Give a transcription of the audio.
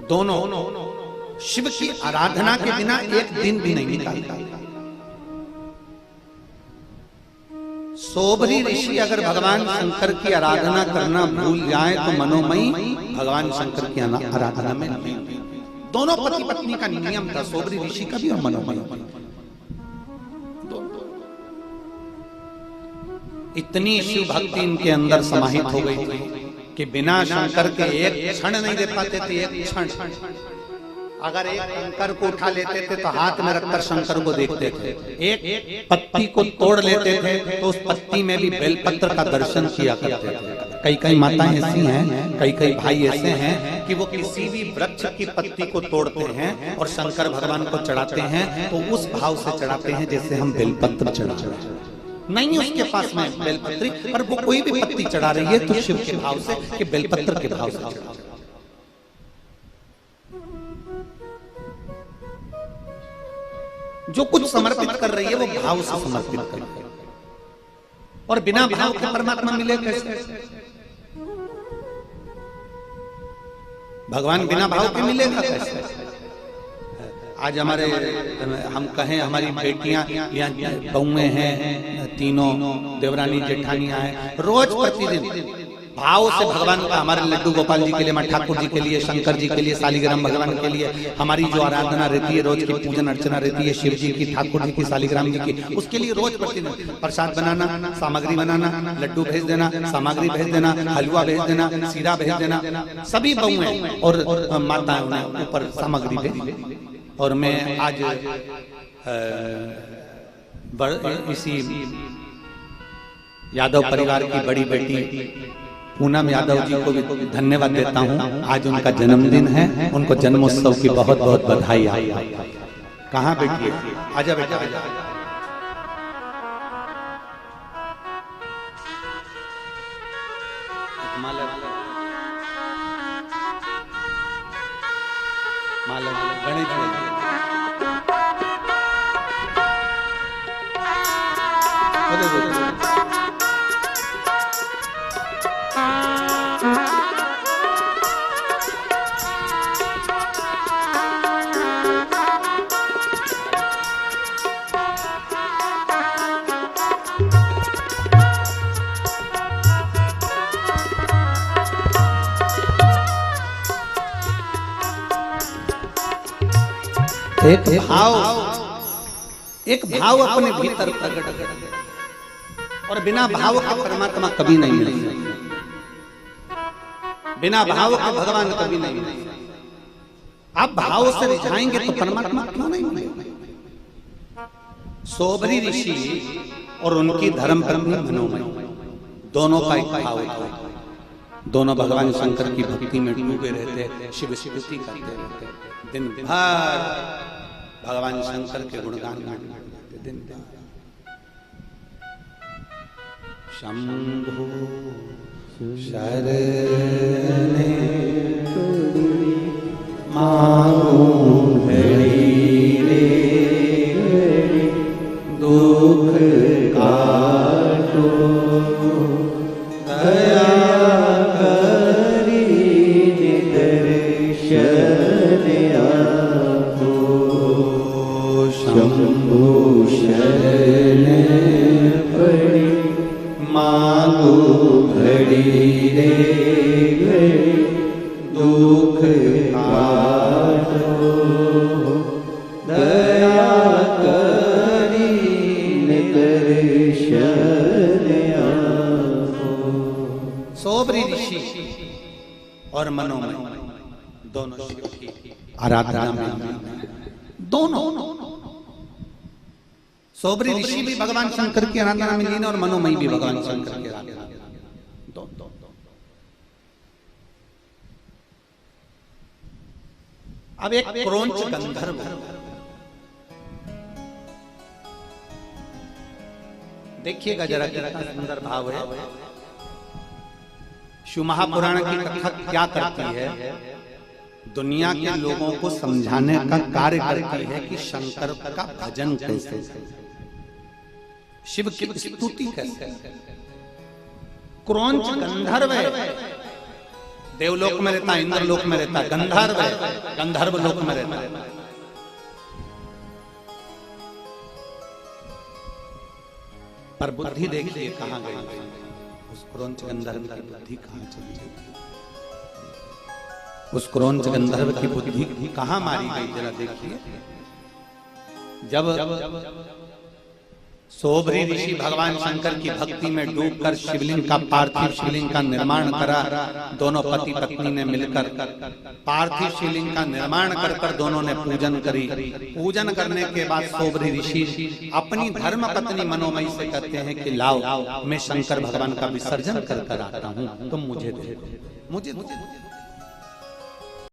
दोनों शिव की आराधना के बिना एक दिन भी नहीं निकालता। सोबरी ऋषि अगर भगवान शंकर की आराधना करना भूल जाए तो मनोमयी भगवान शंकर की आराधना में नहीं। दोनों पति पत्नी का नियम था, सोबरी ऋषि का भी और मनोमयी। इतनी शिव भक्ति इनके अंदर समाहित हो गई थी कि बिना शंकर के एक क्षण नहीं दे पाते थे। एक क्षण अगर एक कंकर को उठा लेते थे तो हाथ में रखकर शंकर को देखते थे। एक पत्ती को तोड़ लेते थे तो उस पत्ती में भी बेलपत्र का दर्शन किया करते थे। कई कई माताएं ऐसी हैं, कई कई भाई ऐसे हैं कि वो किसी भी वृक्ष की पत्ती को तोड़ते हैं और शंकर भगवान को चढ़ाते हैं तो उस भाव से चढ़ाते हैं जैसे हम बेलपत्र चढ़ाते हैं। नहीं उसके पास में बेलपत्री, पर वो कोई भी पत्ती चढ़ा रही है तो शिव के भाव से कि बेलपत्र के भाव से। जो कुछ समर्पित कर रही है वो भाव से समर्पित कर रही है, और बिना भाव के परमात्मा मिले कैसे? भगवान बिना भाव के मिलेगा कैसे? आज हमारे हम कहें हमारी बेटियां या बहुएं हैं, तीनों देवरानी जेठानियां हैं, रोज प्रतिदिन भाव से भगवान का, हमारे लड्डू गोपाल जी के लिए, मैं ठाकुर जी के लिए, शंकर जी के लिए, सालिग्राम भगवान के लिए हमारी जो आराधना रहती है, रोज की पूजन अर्चना रहती है शिव जी की, ठाकुर जी की, सालिग्राम जी की, उसके लिए रोज प्रतिदिन प्रसाद बनाना, सामग्री बनाना, लड्डू भेज देना, सामग्री भेज देना, हलवा भेज देना, सीरा भेज देना, सभी बहुएं और माताएं उन्हें ऊपर सामग्री भेज। और मैं आज इसी यादव परिवार की बड़ी बेटी पूनम यादव जी को भी धन्यवाद देता हूं। आज उनका जन्मदिन है, उनको जन्मोत्सव की बहुत बहुत बधाई। कहाँ बेटी? आजा बेटा आजा। माला गणेश जी एक भाव अपने भीतर प्रकट, और बिना भाव का परमात्मा कभी नहीं मिलेगा। बिना भाव के भगवान कभी नहीं मिलेगा। आप भाव से रिझाएंगे तो परमात्मा क्यों नहीं मिलेगा? सोबरी ऋषि और उनकी धर्म पत्नी मनोमयी दोनों का एक भाव था। दोनों भगवान शंकर की भक्ति में डूबे रहते, शिव स्तुति करते रहते, दिन भर भगवान शंकर के गुणगान गाते दिन भर। शंभो शरणे मांगो घड़ी रे दुख काटो दया घड़ी रे घड़ी दुख काटो दया करी दर्शन आपो। सोबरी ऋषि और मनोमयी दोनों शिव की आराधना में, दोनों सोबरी ऋषि भी भगवान शंकर की आराधना में लीन और मनोमयी भी भगवान शंकर की आराधना। अब एक क्रोंच गंधर्व, देखिएगा जरा कितना सुंदर भाव है। शिव महापुराण की कथा क्या करती है? दुनिया के लोगों को समझाने का कार्य करती है कि शंकर का भजन कैसे, शिव की स्तुति कैसे। क्रोंच गंधर्व है, देवलोक में रहता, इंद्रलोक में रहता, गंधर्व है, गंधर्व लोक में रहता है। पर बुद्धि देखिए कहां गई, उस क्रौंच गंधर्व की बुद्धि कहां चली गई, उस क्रौंच गंधर्व की बुद्धि कहां मारी गई, जरा देखिए। जब सोबरी ऋषि भगवान शंकर की भक्ति में डूबकर शिवलिंग का, पार्थिव शिवलिंग का निर्माण करा, दोनों पति पत्नी ने मिलकर पार्थिव शिवलिंग का निर्माण कर दोनों ने पूजन करी। पूजन करने के बाद सोबरी ऋषि अपनी धर्म पत्नी मनोमयी से कहते हैं कि लाओ, मैं शंकर भगवान का विसर्जन कर आता हूं, तुम मुझे दे दो, मुझे